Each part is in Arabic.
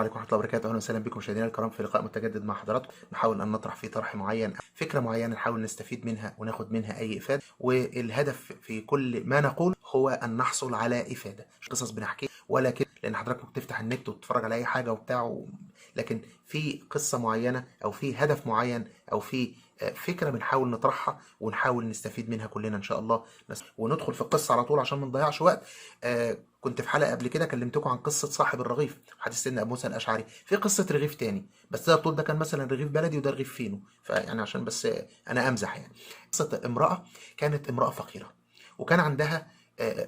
عليكم ورحمة الله وبركاته. أهلا وسهلا بكم مشاهدينا الكرام في لقاء متجدد مع حضراتكم. نحاول أن نطرح فيه طرح معين، فكرة معينة، نحاول نستفيد منها وناخد منها أي إفادة، والهدف في كل ما نقول هو أن نحصل على إفادة. مش قصص بنحكي ولا كده، لأن حضراتكم بتفتح النت وتتفرج على أي حاجة وبتاع لكن في قصة معينة أو في هدف معين أو في فكرة بنحاول نطرحها ونحاول نستفيد منها كلنا إن شاء الله. وندخل في القصة على طول عشان ما نضيعش وقت. كنت في حلقة قبل كده كلمتكم عن قصة صاحب الرغيف، حديث سيدنا أبو موسى الأشعري. في قصة رغيف تاني، بس ده طول ده كان مثلا رغيف بلدي وده رغيف فينو، فيعني عشان بس أنا أمزح يعني. قصة امرأة كانت امرأة فقيرة، وكان عندها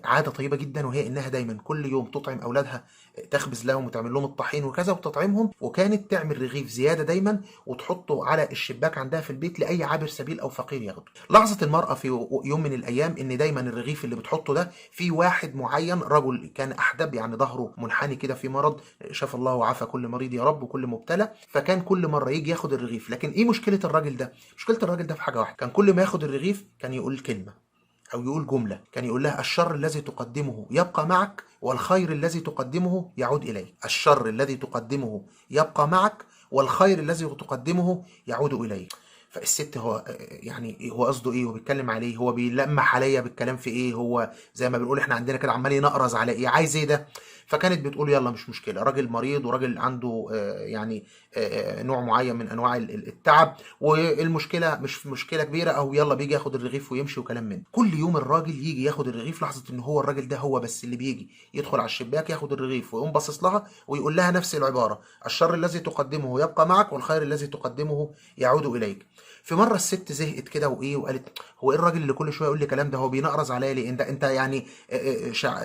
عادة طيبة جدا، وهي إنها دايما كل يوم تطعم أولادها، تخبز لهم وتعمل لهم الطحين وكذا وتطعمهم، وكانت تعمل رغيف زيادة دايما وتحطه على الشباك عندها في البيت لأي عابر سبيل أو فقير ياخده. لاحظت المرأة في يوم من الأيام إن دايما الرغيف اللي بتحطه ده في واحد معين، رجل كان أحدب يعني ظهره منحني كده في مرض، شاف الله وعافى كل مريض يا رب وكل مبتلى، فكان كل مرة يجي ياخد الرغيف. لكن إيه مشكلة الراجل ده؟ مشكلة الراجل ده في حاجة واحدة، كان كل ما ياخد الرغيف كان يقول كلمة أو يقول جملة، كان يقول لها: الشر الذي تقدمه يبقى معك، والخير الذي تقدمه يعود إليك. الشر الذي تقدمه يبقى معك، والخير الذي تقدمه يعود إليك. فالست هو يعني هو قصده ايه؟ هو بيتكلم عليه؟ هو بيلمح عليا بالكلام في ايه؟ هو زي ما بنقول احنا عندنا كده عمال ينقرز على ايه؟ عايز ايه ده؟ فكانت بتقول يلا مش مشكله، راجل مريض وراجل عنده يعني نوع معين من انواع التعب، والمشكله مش مشكله كبيره، او يلا بيجي ياخد الرغيف ويمشي وكلام من كل يوم الراجل يجي ياخد الرغيف. لحظه ان هو الراجل ده هو بس اللي بيجي يدخل على الشباك ياخد الرغيف ويقوم باصص لها ويقول لها نفس العباره: الشر الذي تقدمه يبقى معك، والخير الذي تقدمه يعود اليك. في مره الست زهقت كده وايه وقالت: هو ايه الراجل اللي كل شويه يقول لي الكلام ده؟ هو بينقرز عليا ليه؟ انت يعني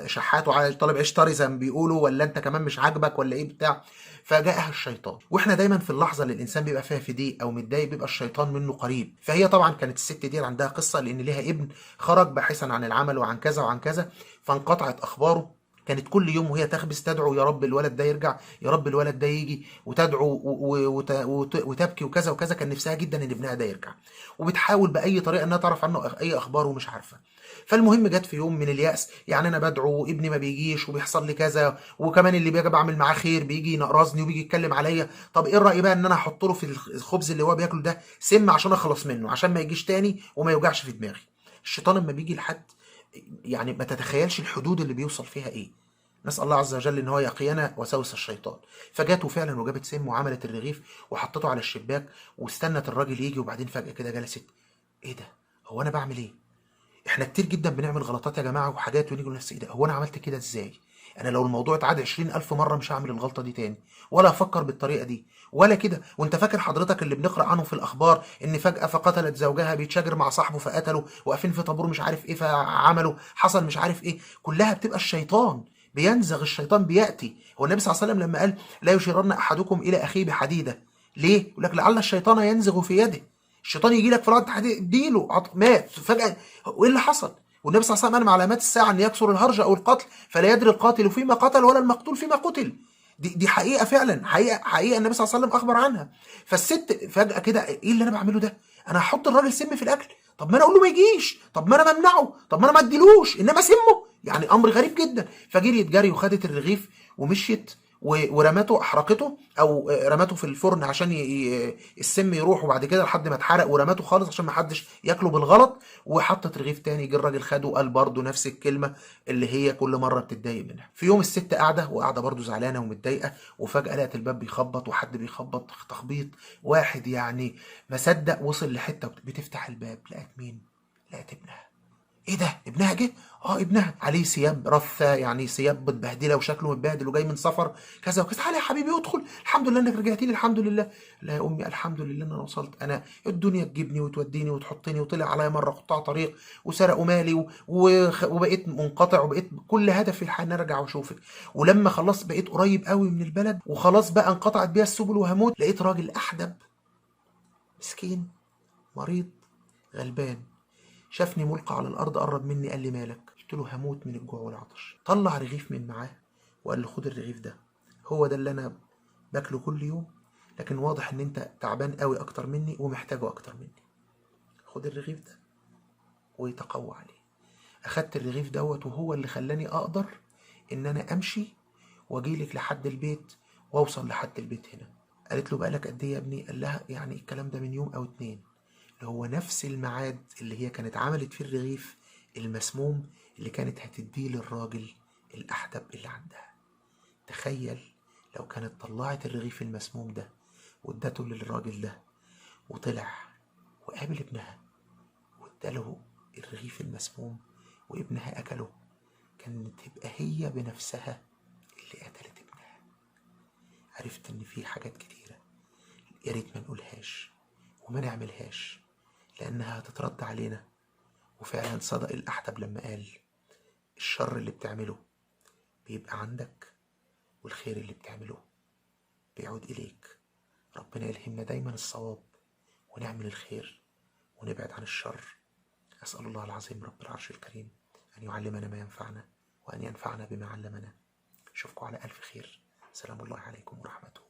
شحات وعايز طالب عيش طري زي ما بيقولوا، ولا انت كمان مش عاجبك ولا ايه بتاع؟ فجاءها الشيطان. واحنا دايما في اللحظه اللي الانسان بيبقى فيها في ضيق او متضايق بيبقى الشيطان منه قريب. فهي طبعا كانت الست دي عندها قصه، لان ليها ابن خرج باحثا عن العمل وعن كذا وعن كذا، فانقطعت اخباره. كانت كل يوم وهي تخبز تدعو: يا رب الولد ده يرجع، يا رب الولد ده يجي، وتدعو وتبكي وكذا وكذا. كان نفسها جدا ان ابنها ده يرجع، وبتحاول باي طريقه انها تعرف عنه اي اخبار ومش عارفه. فالمهم جت في يوم من اليأس: يعني انا بدعو ابني ما بيجيش وبيحصل لي كذا، وكمان اللي بيجي بعمل معاه خير بيجي ينقرصني وبيجي يتكلم عليا. طب ايه الرأي بقى ان انا احط له في الخبز اللي هو بياكله ده سم عشان اخلص منه، عشان ما يجيش تاني وما يوجعش في دماغي. الشيطان لما بيجي لحد يعني ما تتخيلش الحدود اللي بيوصل فيها ايه. نسأل الله عز وجل ان هو يقينا وسوس الشيطان. فجاته فعلا وجابت سم وعملت الرغيف وحطته على الشباك واستنت الراجل يجي، وبعدين فجأة كده جلست: ايه ده؟ هو انا بعمل ايه؟ احنا كتير جدا بنعمل غلطات يا جماعه وحاجات، ونيجي نقول: ايه ده؟ هو انا عملت كده ازاي؟ انا لو الموضوع اتعاد 20,000 مره مش هعمل الغلطه دي تاني، ولا افكر بالطريقه دي ولا كده. وانت فاكر حضرتك اللي بنقرا عنه في الاخبار ان فجاه فقتلت زوجها بيتشاجر مع صاحبه فقتله، واقفين في طابور مش عارف ايه فعملوا حصل مش عارف ايه؟ كلها بتبقى الشيطان بينزغ، الشيطان بياتي. هو النبي صلى الله عليه وسلم لما قال: لا يشيرن احدكم الى اخيه بحديده، ليه؟ يقول لك لعل الشيطان ينزغ في يده. الشيطان يجي لك في الارض اديله مات فجاه. وايه اللي حصل؟ والنبي صلى الله عليه وسلم قال: من علامات الساعه ان يكثر الهرج او القتل، فلا يدري القاتل فيما قتل ولا المقتول فيما قتل. دي حقيقه فعلا، حقيقه النبي صلى الله عليه وسلم اخبر عنها. فالست فجاه كده: ايه اللي انا بعمله ده؟ انا هحط الراجل سم في الاكل؟ طب ما انا اقول له ما يجيش، طب ما انا بمنعه، طب ما انا ما اديلوش، انما سمه؟ يعني امر غريب جدا. فجريت جري وخدت الرغيف ومشيت ورمته، احرقته او رمته في الفرن عشان السم يروح، وبعد كده لحد ما اتحرق ورمته خالص عشان ما حدش ياكله بالغلط. وحطت رغيف تاني، جه الراجل خده وقال برضه نفس الكلمه اللي هي كل مره بتتضايق منها. في يوم الست قاعده وقاعده برضه زعلانه ومتضايقه، وفجاه لقت الباب بيخبط، وحد بيخبط تخبيط واحد يعني ما صدق وصل لحته بتفتح الباب، لقت مين؟ لقت ابنها. ايه ده؟ ابنها جه؟ اه ابنها عليه ثياب رثه، يعني ثياب متبهدله وشكله متبهدل وجاي من سفر كذا وكذا. تعالى يا حبيبي ادخل، الحمد لله انك رجعت لي، الحمد لله. لا يا امي، الحمد لله ان انا وصلت. انا الدنيا تجيبني وتوديني وتحطني، وطلع عليا مره قطاع طريق وسرقوا مالي وبقيت منقطع، وبقيت كل هدفي في الحياه ان ارجع واشوفك. ولما خلصت بقيت قريب قوي من البلد وخلاص بقى انقطعت بيا السبل وهموت، لقيت راجل احدب مسكين مريض غلبان شافني ملقى على الارض، قرب مني قال لي: مالك؟ قلت له: هموت من الجوع والعطش. طلع رغيف من معاه وقال لي: خد الرغيف ده، هو ده اللي انا باكله كل يوم، لكن واضح ان انت تعبان قوي اكتر مني ومحتاجه اكتر مني. خد الرغيف ده ويتقوى عليه. اخدت الرغيف دوت، وهو اللي خلاني اقدر ان انا امشي واجيلك لحد البيت واوصل لحد البيت هنا. قالت له بقالك قد ايه يا ابني؟ قال لها يعني الكلام ده من يوم او 2. اللي هو نفس الميعاد اللي هي كانت عملت فيه الرغيف المسموم اللي كانت هتديه للراجل الأحدب اللي عندها. تخيل لو كانت طلعت الرغيف المسموم ده وادته للراجل ده، وطلع وقابل ابنها واداله الرغيف المسموم وابنها أكله، كانت تبقى هي بنفسها اللي قتلت ابنها. عرفت ان في حاجات كتيرة يا ريت ما نقولهاش وما نعملهاش، لأنها هتترد علينا. وفعلا صدق الأحدب لما قال الشر اللي بتعمله بيبقى عندك، والخير اللي بتعمله بيعود إليك. ربنا يلهمنا دايما الصواب ونعمل الخير ونبعد عن الشر. أسأل الله العظيم رب العرش الكريم أن يعلمنا ما ينفعنا وأن ينفعنا بما علمنا. أشوفكم على ألف خير. سلام الله عليكم ورحمته.